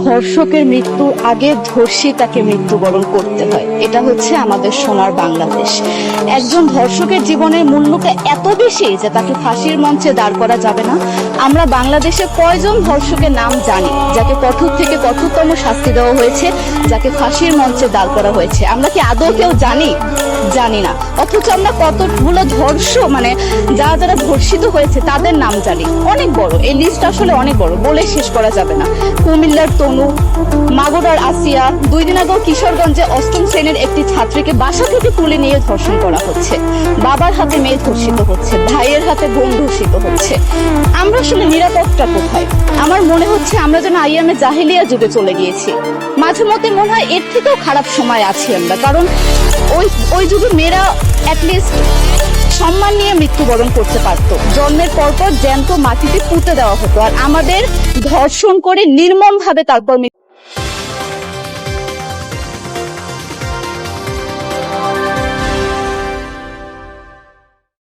ধর্ষকের মৃত্যুর আগে ধর্ষিতাকে মৃত্যুবরণ করতে হয়, এটা হচ্ছে আমাদের সোনার বাংলাদেশ। একজন ধর্ষকের জীবনের মূল্যটা এত বেশি যে তাকে ফাঁসির মঞ্চে দাঁড় করা যাবে না। আমরা বাংলাদেশে কয়জন ধর্ষকের নাম জানি যাকে কঠোর থেকে কঠোরতম শাস্তি দেওয়া হয়েছে, যাকে ফাঁসির মঞ্চে দাঁড় করা হয়েছে? আমরা কি আদৌ কেউ জানি? জানি না। অথচ আমরা কতগুলো যারা যারা ধর্ষিত হয়েছে তাদের নাম জানি, অনেক বড়। এই লিস্ট আসলে অনেক বড়, বলে শেষ করা যাবে না। কুমিল্লার তনু, মাগুরার আসিয়া, 2 দিন আগেও কিশোরগঞ্জে 8ম শ্রেণীর একটি ছাত্রীকে বাসা থেকে তুলে নিয়ে ধর্ষণ করা হচ্ছে। বাবার হাতে মেয়ে ধর্ষিত হচ্ছে, ভাইয়ের হাতে বোন ধর্ষিত হচ্ছে। আমরা আসলে নিরাপত্তা কোথায়? আমার মনে হচ্ছে আমরা যেন আইয়ামে জাহেলিয়া যুগে চলে গিয়েছি। মাঝে মধ্যে মনে হয় এর থেকেও খারাপ সময় আছি আমরা, কারণ ওই যুগে মেয়েরা অ্যাটলিস্ট সম্মান নিয়ে মৃত্যুবরণ করতে পারতো। জন্মের পরপর জ্যান্ত মাটিতে পুঁতে দেওয়া হতো, আর আমাদের ধর্ষণ করে নির্মম ভাবে তারপর